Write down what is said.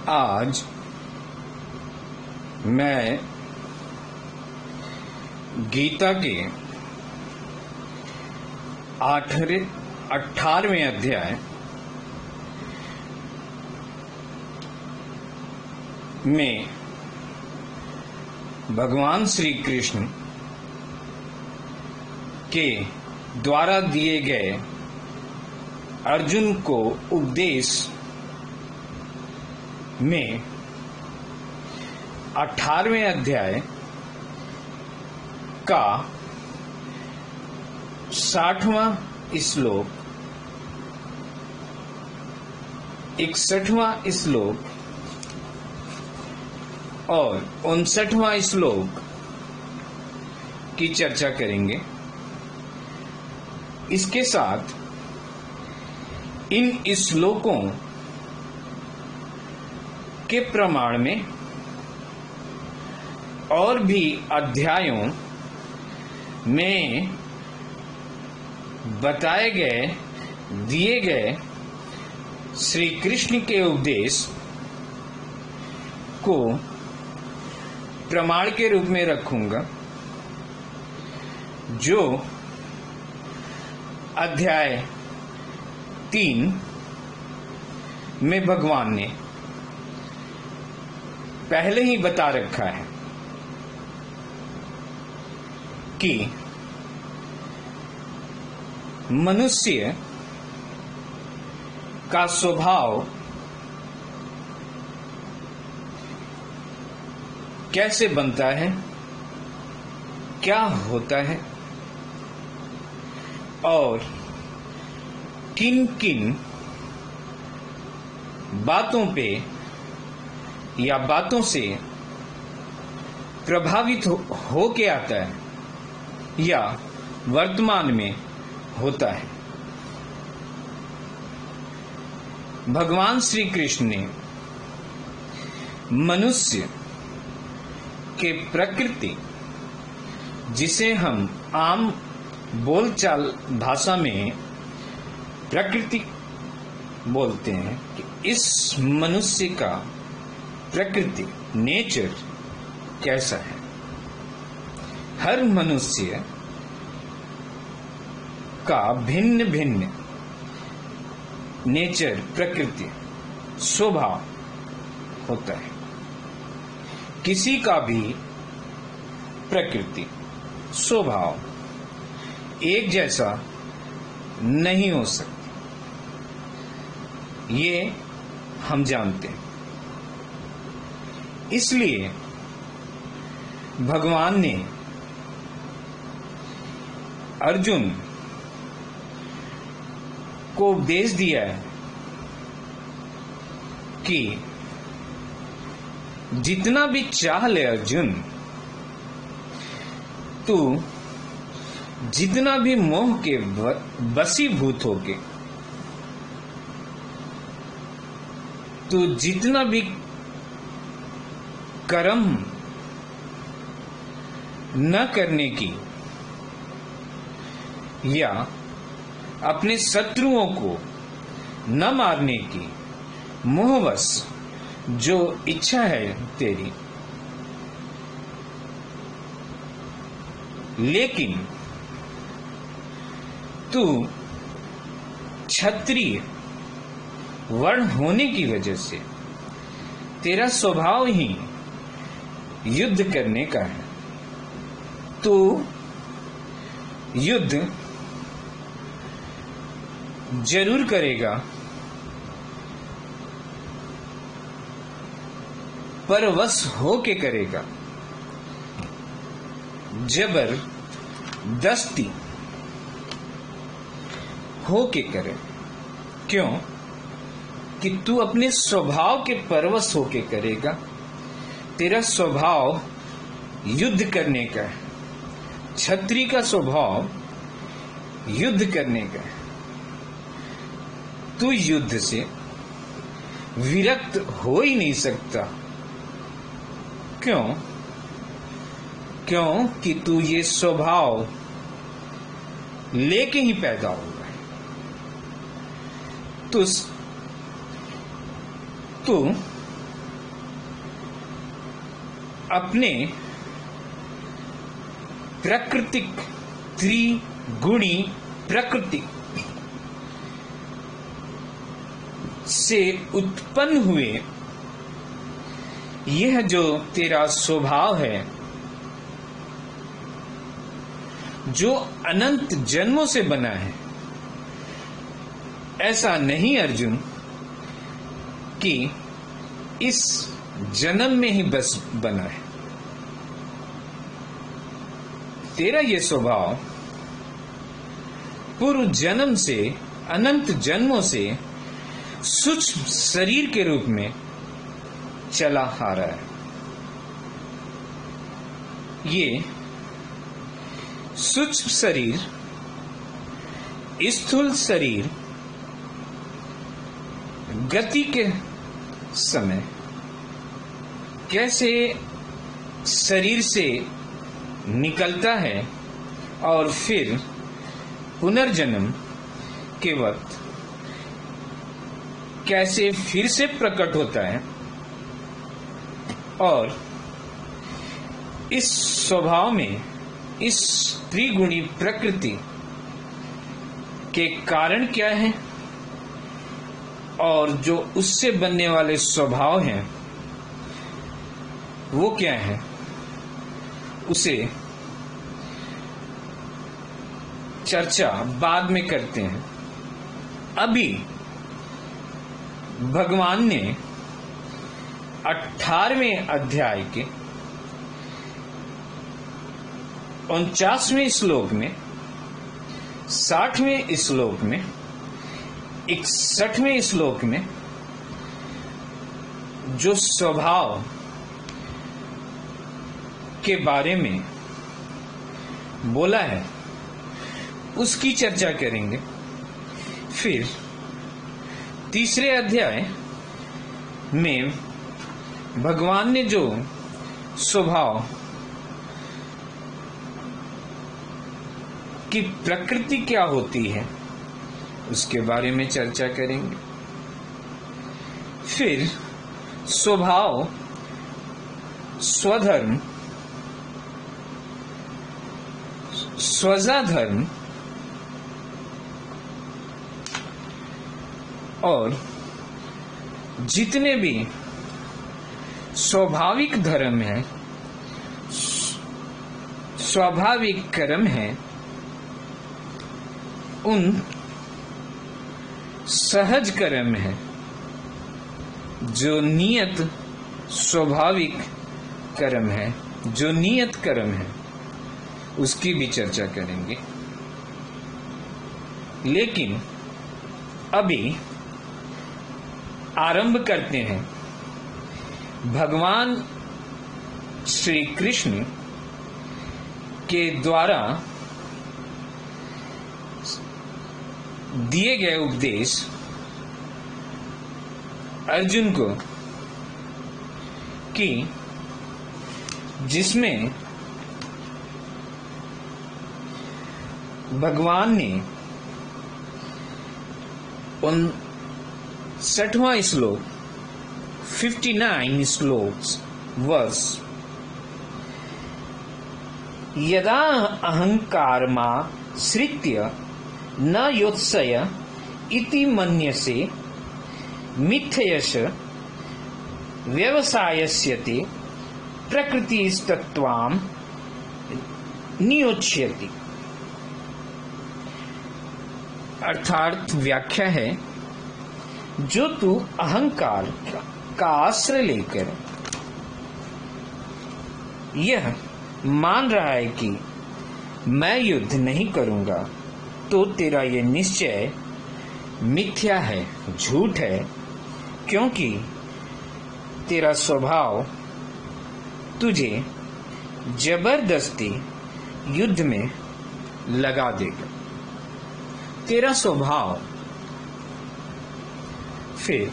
आज मैं गीता के 18वें अध्याय में भगवान श्री कृष्ण के द्वारा दिए गए अर्जुन को उपदेश में 18वें अध्याय का 60वां श्लोक, 61वां श्लोक और 59वां श्लोक की चर्चा करेंगे। इसके साथ इन श्लोकों के प्रमाण में और भी अध्यायों में बताए गए दिए गए श्री कृष्ण के उपदेश को प्रमाण के रूप में रखूंगा, जो अध्याय 3 में भगवान ने पहले ही बता रखा है कि मनुष्य का स्वभाव कैसे बनता है, क्या होता है और किन किन बातों पे या बातों से प्रभावित हो के आता है या वर्तमान में होता है। भगवान श्री कृष्ण ने मनुष्य के प्रकृति, जिसे हम आम बोलचाल भाषा में प्रकृति बोलते हैं, कि इस मनुष्य का प्रकृति, नेचर कैसा है। हर मनुष्य का भिन्न भिन्न नेचर, प्रकृति, स्वभाव होता है। किसी का भी प्रकृति, स्वभाव एक जैसा नहीं हो सकता, ये हम जानते हैं। इसलिए भगवान ने अर्जुन को उपदेश दिया है कि जितना भी चाह ले अर्जुन, तू जितना भी मोह के वशीभूत होके, तू जितना भी कर्म न करने की या अपने शत्रुओं को न मारने की मोहवश जो इच्छा है तेरी, लेकिन तू क्षत्रिय वर्ण होने की वजह से तेरा स्वभाव ही युद्ध करने का है। तू युद्ध जरूर करेगा, पर वश होके करेगा, जबरदस्ती होके करे। क्यों? कि तू अपने स्वभाव के परवश होके करेगा। तेरा स्वभाव युद्ध करने का है। क्षत्रिय का स्वभाव युद्ध करने का है। तू युद्ध से विरक्त हो ही नहीं सकता। क्यों? क्योंकि तू ये स्वभाव लेके ही पैदा हुआ है। तू अपने प्राकृतिक त्रिगुणी प्रकृति से उत्पन्न हुए यह जो तेरा स्वभाव है, जो अनंत जन्मों से बना है, ऐसा नहीं अर्जुन कि इस जन्म में ही बस बना है। तेरा ये स्वभाव पूर्व जन्म से, अनंत जन्मों से सूक्ष्म शरीर के रूप में चला आ रहा है। ये सूक्ष्म शरीर, स्थूल शरीर गति के समय कैसे शरीर से निकलता है और फिर पुनर्जन्म के वक्त कैसे फिर से प्रकट होता है, और इस स्वभाव में, इस त्रिगुणी प्रकृति के कारण क्या है और जो उससे बनने वाले स्वभाव हैं वो क्या है, उसे चर्चा बाद में करते हैं। अभी भगवान ने 18वें अध्याय के 49वें श्लोक में, 60वें श्लोक में, 61वें श्लोक में जो स्वभाव के बारे में बोला है उसकी चर्चा करेंगे। फिर तीसरे अध्याय में भगवान ने जो स्वभाव की प्रकृति क्या होती है उसके बारे में चर्चा करेंगे। फिर स्वभाव, स्वधर्म, स्वजा धर्म और जितने भी स्वाभाविक धर्म है, स्वाभाविक कर्म है, उन सहज कर्म है जो नियत स्वाभाविक कर्म है, जो नियत कर्म है, उसकी भी चर्चा करेंगे। लेकिन अभी आरंभ करते हैं भगवान श्री कृष्ण के द्वारा दिए गए उपदेश अर्जुन को, कि जिसमें भगवान ने 59वां श्लोक, 59 श्लोक्स वर्ष, यदा अहंकारमा श्रित्य न योत्सय इति मन्यसे मिथ्ययश व्यवसायस्यते प्रकृतिस्तत्त्वां नियोच्यति। अर्थात व्याख्या है, जो तू अहंकार का आश्रय लेकर यह मान रहा है कि मैं युद्ध नहीं करूंगा, तो तेरा यह निश्चय मिथ्या है, झूठ है, क्योंकि तेरा स्वभाव तुझे जबरदस्ती युद्ध में लगा देगा। तेरा स्वभाव। फिर